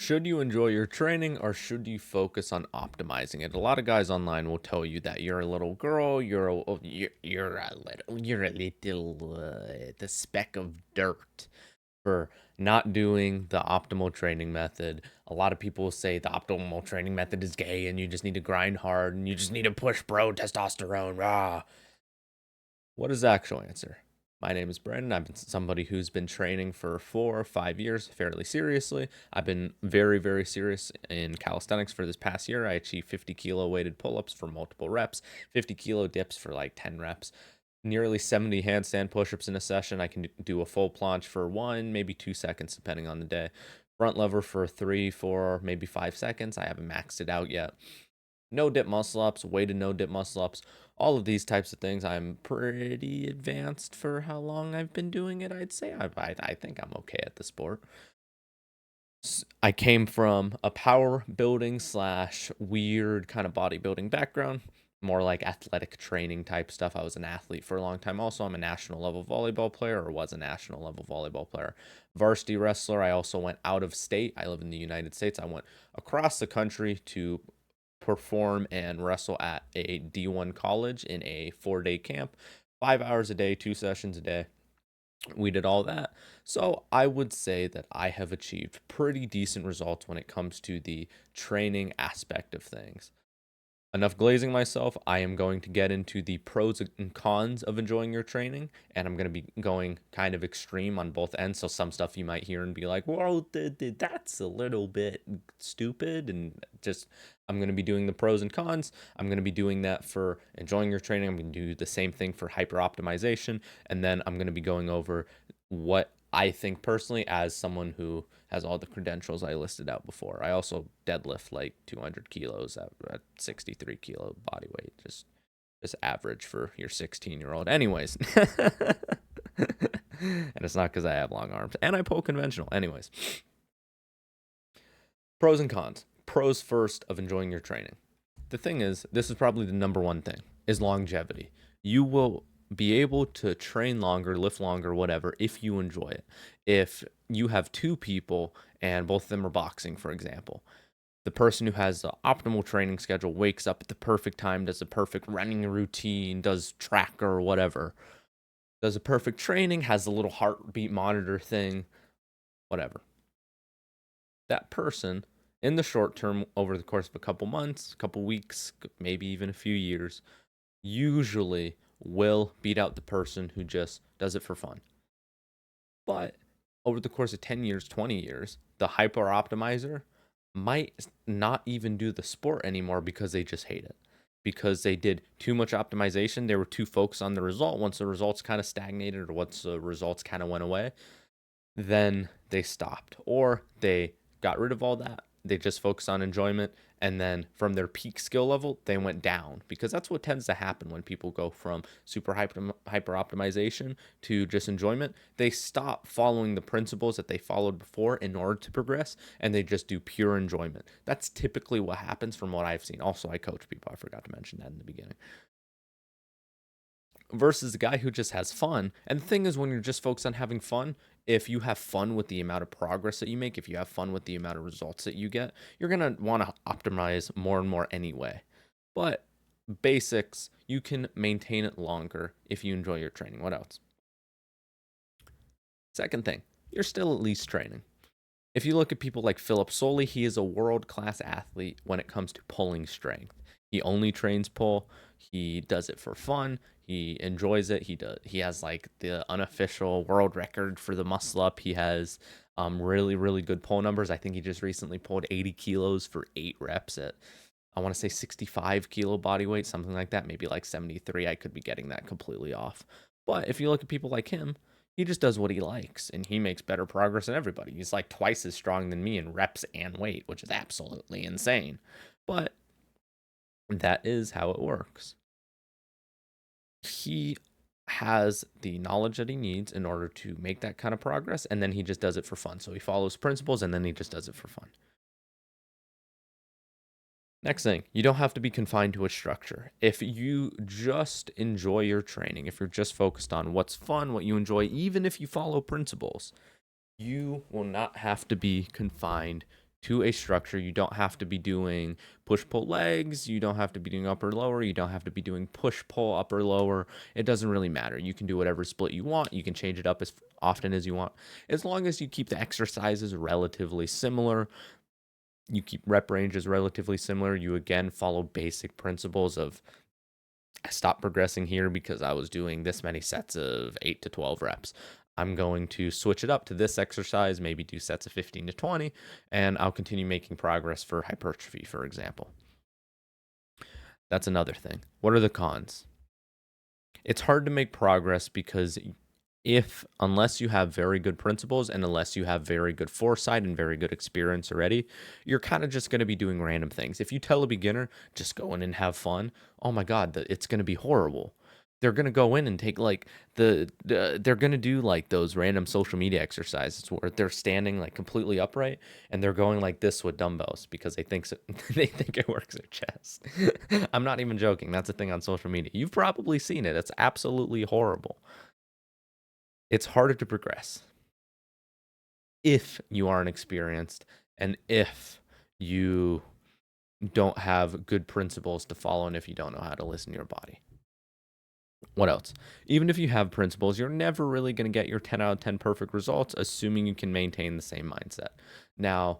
Should you enjoy your training or should you focus on optimizing it? A lot of guys online will tell you that you're a little girl, you're the speck of dirt for not doing the optimal training method. A lot of people say the optimal training method is gay and you just need to grind hard and you just need to push bro testosterone. Rah. What is the actual answer? My name is Brandon. I've been somebody who's been training for 4 or 5 years fairly seriously. I've been very, very serious in calisthenics for this past year. I achieved 50 kilo weighted pull-ups for multiple reps, 50 kilo dips for like 10 reps, nearly 70 handstand push-ups in a session. I can do a full planche for 1, maybe 2 seconds, depending on the day. Front lever for 3, 4, maybe 5 seconds. I haven't maxed it out yet. No dip muscle ups, weighted no dip muscle ups, all of these types of things. I'm pretty advanced for how long I've been doing it. I'd say I think I'm okay at the sport. I came from a power building slash weird kind of bodybuilding background, more like athletic training type stuff. I was an athlete for a long time. Also, I'm a national level volleyball player, or was a national level volleyball player. Varsity wrestler. I also went out of state. I live in the United States. I went across the country to perform and wrestle at a D1 college in a 4-day camp, 5 hours a day, 2 sessions a day. We did all that. So I would say that I have achieved pretty decent results when it comes to the training aspect of things. Enough glazing myself. I am going to get into the pros and cons of enjoying your training, and I'm going to be going kind of extreme on both ends. So some stuff you might hear and be like, well, that's a little bit stupid. And just, I'm going to be doing the pros and cons. I'm going to be doing that for enjoying your training. I'm going to do the same thing for hyper optimization. And then I'm going to be going over what I think personally as someone who has all the credentials I listed out before. I also deadlift like 200 kilos at 63 kilo body weight. Just average for your 16-year-old. Anyways. And it's not because I have long arms. And I pull conventional. Anyways. Pros and cons. Pros first of enjoying your training. The thing is, this is probably the number one thing, is longevity. You will be able to train longer, lift longer, whatever, if you enjoy it. If you have 2 people and both of them are boxing, for example, the person who has the optimal training schedule wakes up at the perfect time, does the perfect running routine, does track or whatever, does a perfect training, has the little heartbeat monitor thing, whatever. That person, in the short term, over the course of a couple months, a couple weeks, maybe even a few years, usually will beat out the person who just does it for fun. But over the course of 10 years, 20 years, the hyper optimizer might not even do the sport anymore because they just hate it. Because they did too much optimization. They were too focused on the result. Once the results kind of stagnated or once the results kind of went away, then they stopped. Or they got rid of all that. They just focused on enjoyment. And then from their peak skill level, they went down, because that's what tends to happen when people go from super hyper optimization to just enjoyment. They stop following the principles that they followed before in order to progress, and they just do pure enjoyment. That's typically what happens from what I've seen. Also, I coach people. I forgot to mention that in the beginning. Versus the guy who just has fun. And the thing is, when you're just focused on having fun, if you have fun with the amount of progress that you make, if you have fun with the amount of results that you get, you're going to want to optimize more and more anyway. But basics, you can maintain it longer if you enjoy your training. What else? Second thing, you're still at least training. If you look at people like Philip Soley, he is a world-class athlete when it comes to pulling strength. He only trains pull. He does it for fun. He enjoys it. He has like the unofficial world record for the muscle up. He has really, really good pull numbers. I think he just recently pulled 80 kilos for 8 reps at, I want to say 65 kilo body weight, something like that. Maybe like 73. I could be getting that completely off. But if you look at people like him, he just does what he likes, and he makes better progress than everybody. He's like twice as strong than me in reps and weight, which is absolutely insane. But that is how it works. He has the knowledge that he needs in order to make that kind of progress, and then he just does it for fun. So he follows principles, and then he just does it for fun. Next thing, you don't have to be confined to a structure. If you just enjoy your training, if you're just focused on what's fun, what you enjoy, even if you follow principles, you will not have to be confined to a structure. You don't have to be doing push pull legs, you don't have to be doing upper lower, you don't have to be doing push pull upper lower. It doesn't really matter. You can do whatever split you want. You can change it up as often as you want, as long as you keep the exercises relatively similar. You keep rep ranges relatively similar. You again follow basic principles of, I stopped progressing here because I was doing this many sets of 8 to 12 reps. I'm going to switch it up to this exercise, maybe do sets of 15 to 20, and I'll continue making progress for hypertrophy, for example. That's another thing. What are the cons? It's hard to make progress because unless you have very good principles and unless you have very good foresight and very good experience already, you're kind of just going to be doing random things. If you tell a beginner, just go in and have fun, oh my God, it's going to be horrible. They're going to go in and take like they're going to do like those random social media exercises where they're standing like completely upright and they're going like this with dumbbells because they think it works their chest. I'm not even joking. That's a thing on social media. You've probably seen it. It's absolutely horrible. It's harder to progress if you aren't experienced and if you don't have good principles to follow and if you don't know how to listen to your body. What else? Even if you have principles, you're never really going to get your 10 out of 10 perfect results, assuming you can maintain the same mindset. Now,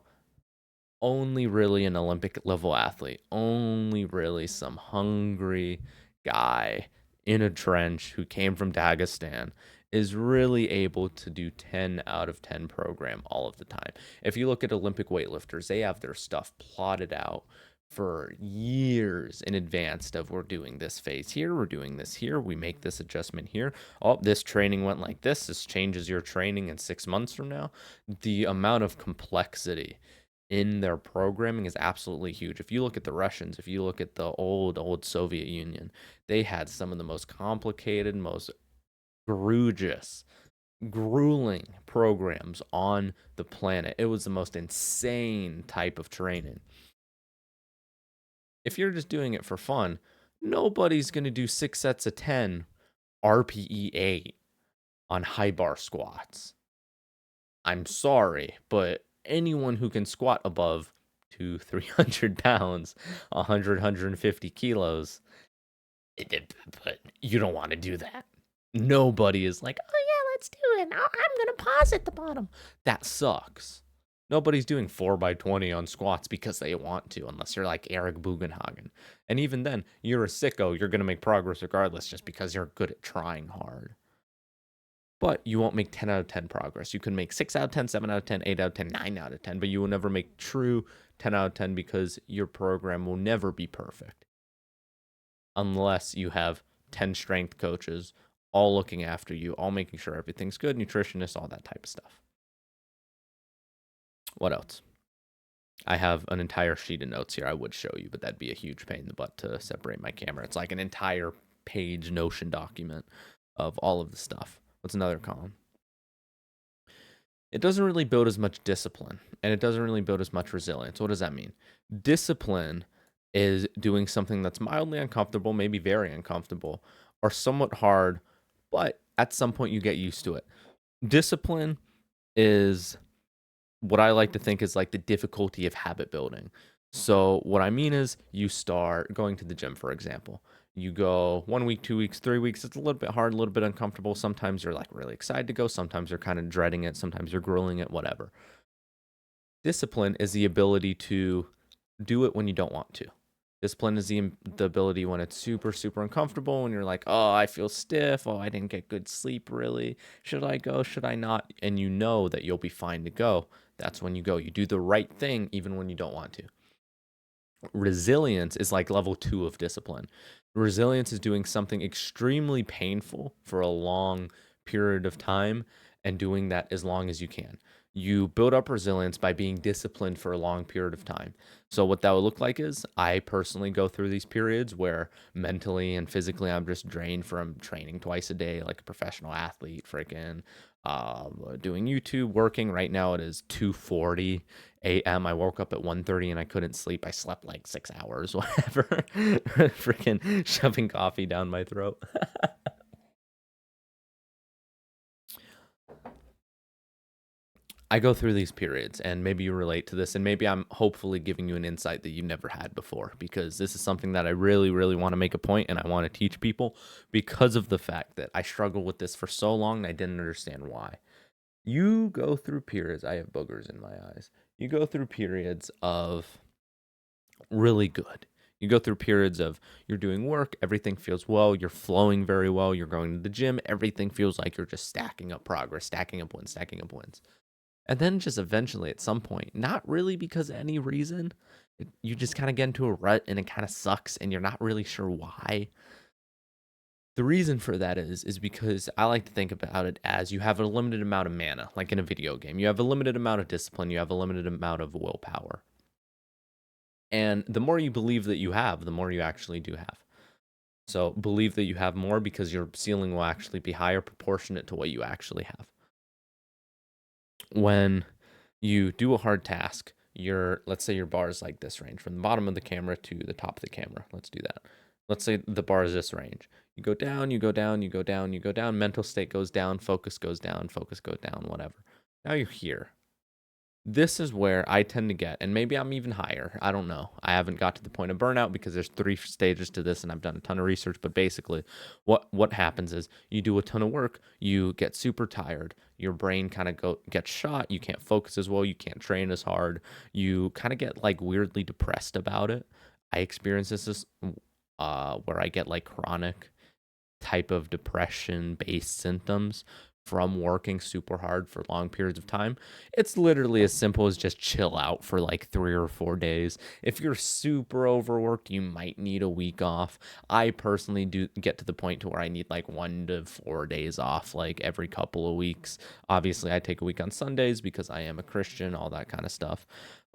only really an Olympic level athlete, only really some hungry guy in a trench who came from Dagestan is really able to do 10 out of 10 program all of the time. If you look at Olympic weightlifters, they have their stuff plotted out for years in advance of, we're doing this phase here, we're doing this here, we make this adjustment here. Oh, this training went like this changes your training in 6 months from now. The amount of complexity in their programming is absolutely huge. If you look at the Russians, if you look at the old Soviet Union, they had some of the most complicated, most grueling programs on the planet. It was the most insane type of training. If you're just doing it for fun, nobody's going to do 6 sets of 10 RPE 8 on high bar squats. I'm sorry, but anyone who can squat above 300 pounds, 150 kilos, but you don't want to do that. Nobody is like, oh yeah, let's do it. I'm going to pause at the bottom. That sucks. Nobody's doing 4x20 on squats because they want to, unless you're like Eric Bugenhagen. And even then, you're a sicko. You're going to make progress regardless just because you're good at trying hard. But you won't make 10 out of 10 progress. You can make 6 out of 10, 7 out of 10, 8 out of 10, 9 out of 10, but you will never make true 10 out of 10 because your program will never be perfect. Unless you have 10 strength coaches all looking after you, all making sure everything's good, nutritionists, all that type of stuff. What else? I have an entire sheet of notes here I would show you, but that'd be a huge pain in the butt to separate my camera. It's like an entire page Notion document of all of the stuff. What's another column? It doesn't really build as much discipline, and it doesn't really build as much resilience. What does that mean? Discipline is doing something that's mildly uncomfortable, maybe very uncomfortable, or somewhat hard, but at some point you get used to it. Discipline is what I like to think is like the difficulty of habit building. So what I mean is you start going to the gym, for example. You go 1 week, 2 weeks, 3 weeks. It's a little bit hard, a little bit uncomfortable. Sometimes you're like really excited to go. Sometimes you're kind of dreading it. Sometimes you're grueling it, whatever. Discipline is the ability to do it when you don't want to. Discipline is the ability when it's super, super uncomfortable, and you're like, oh, I feel stiff. Oh, I didn't get good sleep, really. Should I go? Should I not? And you know that you'll be fine to go. That's when you go. You do the right thing even when you don't want to. Resilience is like level 2 of discipline. Resilience is doing something extremely painful for a long period of time and doing that as long as you can. You build up resilience by being disciplined for a long period of time. So what that would look like is I personally go through these periods where mentally and physically I'm just drained from training twice a day like a professional athlete, freaking doing YouTube, working. Right now it is 2:40 a.m. I woke up at 1:30 and I couldn't sleep. I slept like 6 hours, whatever. Freaking shoving coffee down my throat. I go through these periods, and maybe you relate to this, and maybe I'm hopefully giving you an insight that you've never had before, because this is something that I really, really want to make a point and I want to teach people because of the fact that I struggled with this for so long and I didn't understand why. You go through periods, I have boogers in my eyes. You go through periods of really good. You go through periods of you're doing work, everything feels well, you're flowing very well, you're going to the gym, everything feels like you're just stacking up progress, stacking up wins, stacking up wins. And then just eventually at some point, not really because of any reason, you just kind of get into a rut and it kind of sucks and you're not really sure why. The reason for that is because I like to think about it as you have a limited amount of mana, like in a video game. You have a limited amount of discipline, you have a limited amount of willpower. And the more you believe that you have, the more you actually do have. So believe that you have more because your ceiling will actually be higher proportionate to what you actually have. When you do a hard task, let's say your bar is like this range from the bottom of the camera to the top of the camera. Let's do that. Let's say the bar is this range. You go down, you go down, you go down, you go down, mental state goes down, focus goes down, whatever. Now you're here. This is where I tend to get, and maybe I'm even higher. I don't know. I haven't got to the point of burnout because there's 3 stages to this and I've done a ton of research, but basically what happens is you do a ton of work, you get super tired, your brain kind of gets shot, you can't focus as well, you can't train as hard, you kind of get like weirdly depressed about it. I experience this where I get like chronic type of depression based symptoms from working super hard for long periods of time. It's literally as simple as just chill out for like 3 or 4 days. If you're super overworked, you might need a week off. I personally do get to the point to where I need like 1 to 4 days off like every couple of weeks. Obviously, I take a week on Sundays because I am a Christian, all that kind of stuff.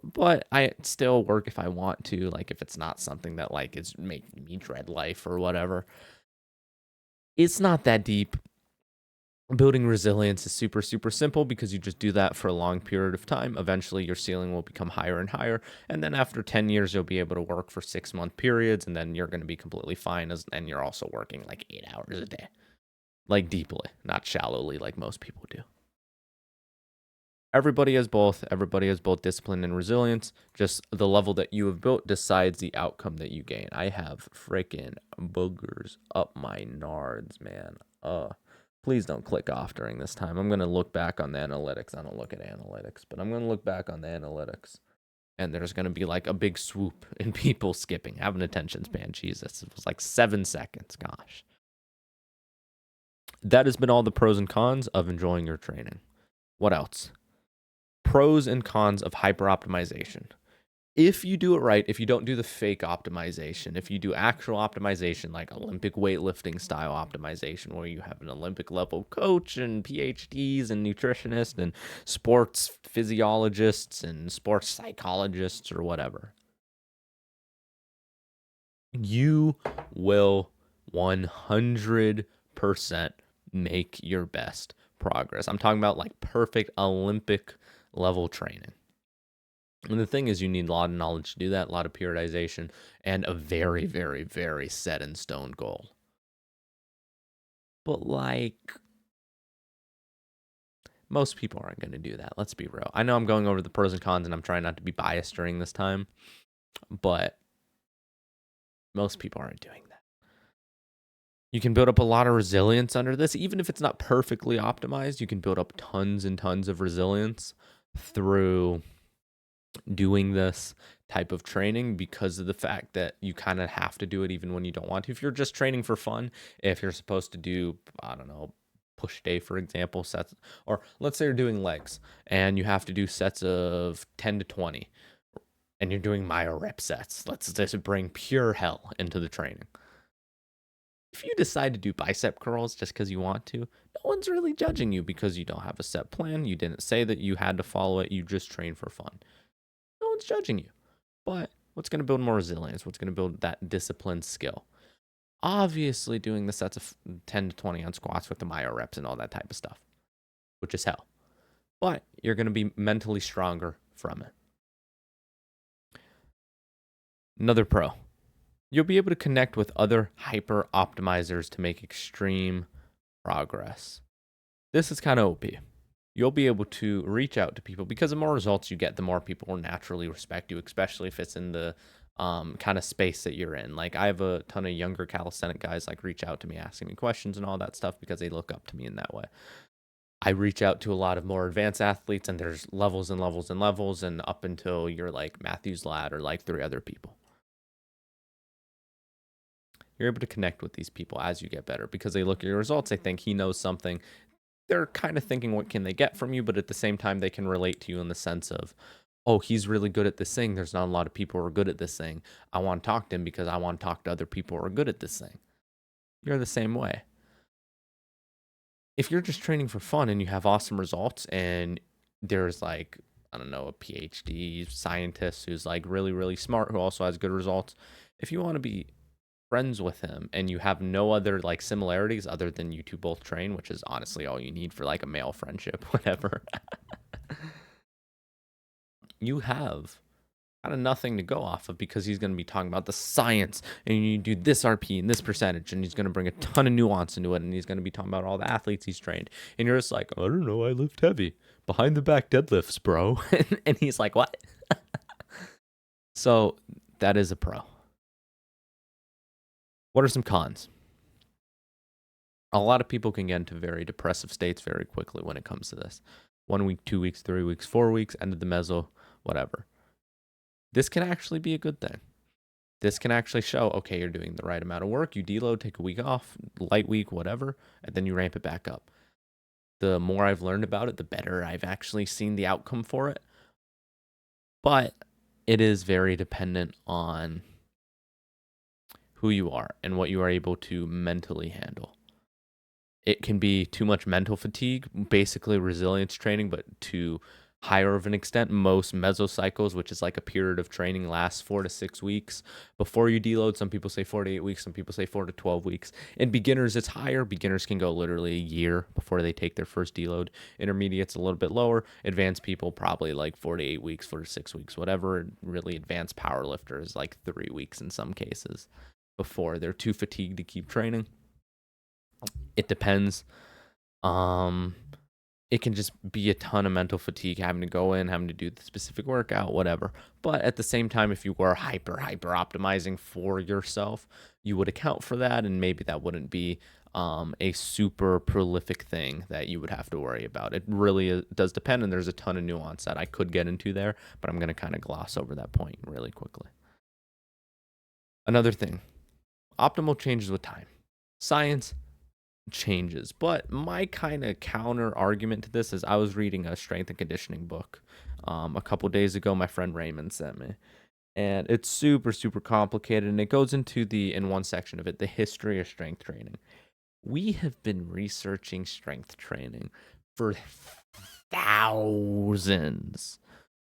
But I still work if I want to, like if it's not something that like is making me dread life or whatever. It's not that deep. Building resilience is super, super simple because you just do that for a long period of time. Eventually, your ceiling will become higher and higher. And then after 10 years, you'll be able to work for 6-month periods. And then you're going to be completely fine. And you're also working like 8 hours a day, like deeply, not shallowly like most people do. Everybody has both. Everybody has both discipline and resilience. Just the level that you have built decides the outcome that you gain. I have freaking boogers up my nards, man. Please don't click off during this time. I'm going to look back on the analytics. I don't look at analytics, but I'm going to look back on the analytics. And there's going to be like a big swoop in people skipping. Have an attention span. Jesus. It was like 7 seconds. Gosh. That has been all the pros and cons of enjoying your training. What else? Pros and cons of hyper optimization. If you do it right, if you don't do the fake optimization, if you do actual optimization like Olympic weightlifting style optimization, where you have an Olympic level coach and PhDs and nutritionists and sports physiologists and sports psychologists or whatever, you will 100% make your best progress. I'm talking about like perfect Olympic level training. And the thing is, you need a lot of knowledge to do that, a lot of periodization, and a very, very, very set in stone goal. But like, most people aren't going to do that. Let's be real. I know I'm going over the pros and cons, and I'm trying not to be biased during this time, but most people aren't doing that. You can build up a lot of resilience under this. Even if it's not perfectly optimized, you can build up tons and tons of resilience through doing this type of training because of the fact that you kind of have to do it even when you don't want to. If you're just training for fun, if you're supposed to do, I don't know, push day, for example, sets, or let's say you're doing legs and you have to do sets of 10 to 20 and you're doing myo rep sets. Let's just bring pure hell into the training. If you decide to do bicep curls just because you want to, no one's really judging you because you don't have a set plan. You didn't say that you had to follow it. You just train for fun. No one's judging you. But what's going to build more resilience? What's going to build that disciplined skill? Obviously, doing the sets of 10 to 20 on squats with the myo reps and all that type of stuff, which is hell. But you're going to be mentally stronger from it. Another pro. You'll be able to connect with other hyper optimizers to make extreme progress. This is kind of OP. you'll be able to reach out to people because the more results you get, the more people will naturally respect you, especially if it's in the kind of space that you're in. Like I have a ton of younger calisthenic guys like reach out to me asking me questions and all that stuff because they look up to me in that way. I reach out to a lot of more advanced athletes, and there's levels and levels and levels, and up until you're like Matthew's lad or like 3 other people. You're able to connect with these people as you get better because they look at your results, they think he knows something. They're kind of thinking what can they get from you, but at the same time they can relate to you in the sense of, oh, he's really good at this thing. There's not a lot of people who are good at this thing. I want to talk to him because I want to talk to other people who are good at this thing. You're the same way. If you're just training for fun and you have awesome results and there's like, I don't know, a PhD scientist who's like really, really smart who also has good results, if you want to be friends with him and you have no other like similarities other than you two both train, which is honestly all you need for like a male friendship, whatever, you have kind of nothing to go off of because he's going to be talking about the science and you do this RP and this percentage and he's going to bring a ton of nuance into it and he's going to be talking about all the athletes he's trained and you're just like, I don't know, I lift heavy behind the back deadlifts, bro. And he's like, what? So that is a pro. What are some cons? A lot of people can get into very depressive states very quickly when it comes to this. 1 week, 2 weeks, 3 weeks, 4 weeks, end of the meso, whatever. This can actually be a good thing. This can actually show, okay, you're doing the right amount of work. You deload, take a week off, light week, whatever, and then you ramp it back up. The more I've learned about it, the better I've actually seen the outcome for it. But it is very dependent on who you are and what you are able to mentally handle. It can be too much mental fatigue, basically resilience training, but to higher of an extent. Most mesocycles, which is like a period of training, lasts 4 to 6 weeks before you deload. Some people say 4 to 8 weeks, some people say 4 to 12 weeks. In beginners, it's higher. Beginners can go literally a year before they take their first deload. Intermediates a little bit lower. Advanced people probably like 4 to 8 weeks, 4 to 6 weeks, whatever. Really advanced power lifters like 3 weeks in some cases before they're too fatigued to keep training. It depends. It can just be a ton of mental fatigue, having to go in, having to do the specific workout, whatever. But at the same time, if you were hyper optimizing for yourself, you would account for that, and maybe that wouldn't be a super prolific thing that you would have to worry about. It really does depend, and there's a ton of nuance that I could get into there, but I'm going to kind of gloss over that point really quickly. Another thing, optimal changes with time. Science changes, but my kind of counter argument to this is I was reading a strength and conditioning book a couple days ago. My friend Raymond sent me, and it's super complicated, and it goes into in one section of it, the history of strength training. We have been researching strength training for thousands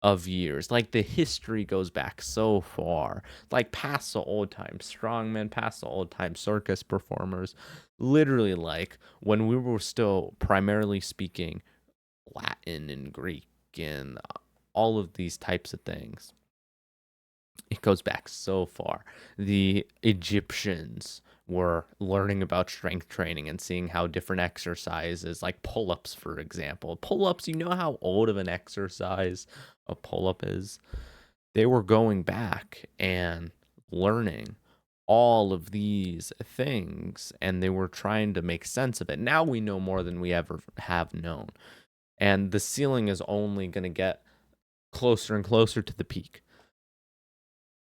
of years. Like the history goes back so far, like past the old time strongmen, past the old time circus performers, literally like when we were still primarily speaking Latin and Greek and all of these types of things. It goes back so far. The Egyptians were learning about strength training and seeing how different exercises, like pull-ups, for example. Pull-ups, you know how old of an exercise a pull-up is? They were going back and learning all of these things, and they were trying to make sense of it. Now we know more than we ever have known. And the ceiling is only going to get closer and closer to the peak.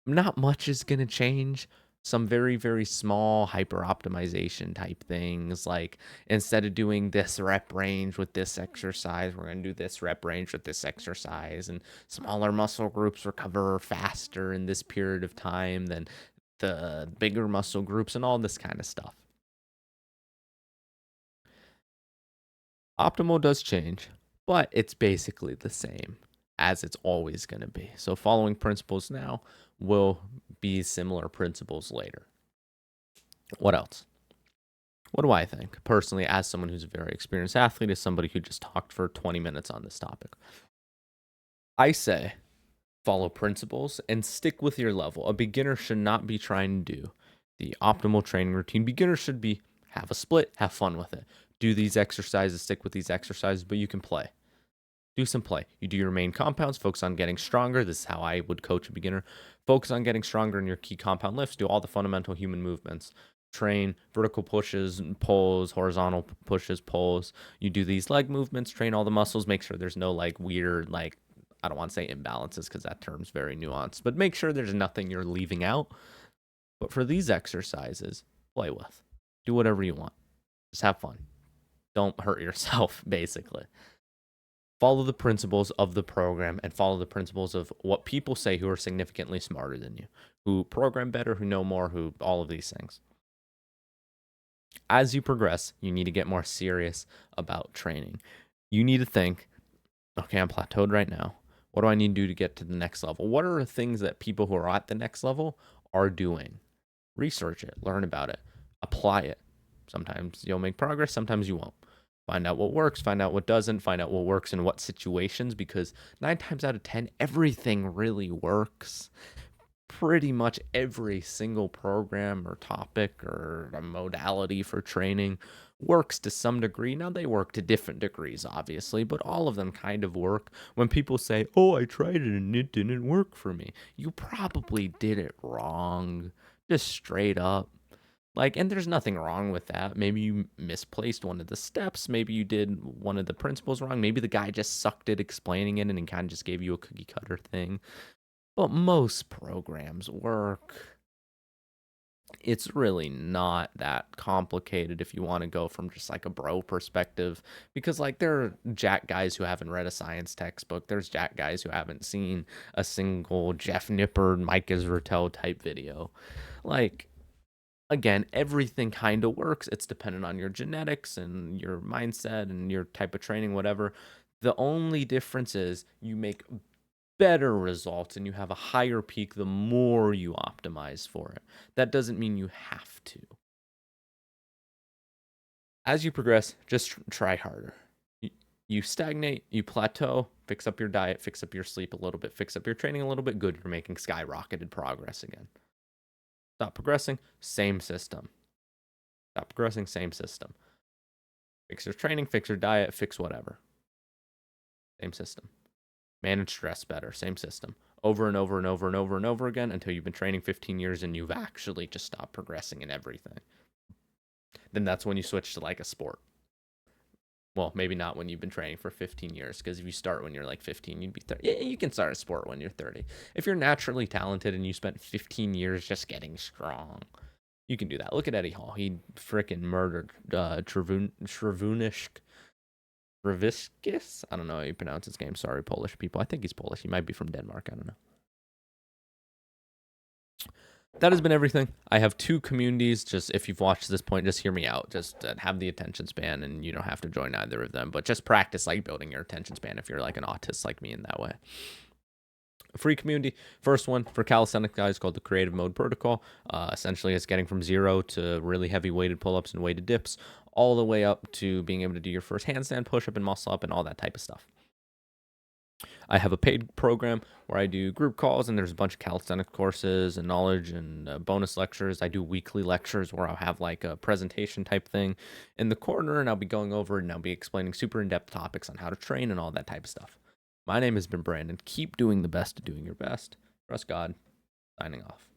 Not much is going to change. Some very small hyper optimization type things, like instead of doing this rep range with this exercise, we're going to do this rep range with this exercise, and smaller muscle groups recover faster in this period of time than the bigger muscle groups, and all this kind of stuff. Optimal does change, but it's basically the same as it's always going to be. So following principles now will be similar principles later. What else? What do I think? Personally, as someone who's a very experienced athlete, as somebody who just talked for 20 minutes on this topic, I say follow principles and stick with your level. A beginner should not be trying to do the optimal training routine. Beginners should be have a split, have fun with it. Do these exercises, stick with these exercises, but you can play. Do some play. You do your main compounds, focus on getting stronger. This is how I would coach a beginner. Focus on getting stronger in your key compound lifts. Do all the fundamental human movements. Train vertical pushes, pulls, horizontal pushes, pulls. You do these leg movements, train all the muscles. Make sure there's no like weird, like, I don't want to say imbalances because that term's very nuanced, but make sure there's nothing you're leaving out. But for these exercises, play with. Do whatever you want. Just have fun. Don't hurt yourself, basically. Follow the principles of the program and follow the principles of what people say who are significantly smarter than you, who program better, who know more, who all of these things. As you progress, you need to get more serious about training. You need to think, okay, I'm plateaued right now. What do I need to do to get to the next level? What are the things that people who are at the next level are doing? Research it, learn about it, apply it. Sometimes you'll make progress, sometimes you won't. Find out what works, find out what doesn't, find out what works in what situations, because 9 times out of 10, everything really works. Pretty much every single program or topic or a modality for training works to some degree. Now, they work to different degrees, obviously, but all of them kind of work. When people say, oh, I tried it and it didn't work for me, you probably did it wrong, just straight up. Like, and there's nothing wrong with that. Maybe you misplaced one of the steps. Maybe you did one of the principles wrong. Maybe the guy just sucked at explaining it and kind of just gave you a cookie cutter thing. But most programs work. It's really not that complicated if you want to go from just like a bro perspective, because like there are jack guys who haven't read a science textbook. There's jack guys who haven't seen a single Jeff Nippard, Mike Israetel type video. Like, again, everything kind of works. It's dependent on your genetics and your mindset and your type of training, whatever. The only difference is you make better results and you have a higher peak the more you optimize for it. That doesn't mean you have to. As you progress, just try harder. You stagnate, you plateau, fix up your diet, fix up your sleep a little bit, fix up your training a little bit, good, you're making skyrocketed progress again. Stop progressing, same system. Stop progressing, same system. Fix your training, fix your diet, fix whatever. Same system. Manage stress better, same system. Over and over and over and over and over again until you've been training 15 years and you've actually just stopped progressing in everything. Then that's when you switch to like a sport. Well, maybe not when you've been training for 15 years, because if you start when you're like 15, you'd be 30. Yeah, you can start a sport when you're 30. If you're naturally talented and you spent 15 years just getting strong, you can do that. Look at Eddie Hall. He freaking murdered Shrevunish. Reviskis? I don't know how you pronounce his name. Sorry, Polish people. I think he's Polish. He might be from Denmark. I don't know. That has been everything. I have 2 communities. Just if you've watched this point, just hear me out. Just have the attention span, and you don't have to join either of them. But just practice like building your attention span if you're like an autist like me in that way. A free community. First one for calisthenics guys called the Creative Mode Protocol. Essentially, it's getting from 0 to really heavy weighted pull-ups and weighted dips, all the way up to being able to do your first handstand, push-up, and muscle-up, and all that type of stuff. I have a paid program where I do group calls, and there's a bunch of calisthenics courses and knowledge and bonus lectures. I do weekly lectures where I'll have like a presentation type thing in the corner, and I'll be going over and I'll be explaining super in-depth topics on how to train and all that type of stuff. My name has been Brandon. Keep doing the best at doing your best. Trust God. Signing off.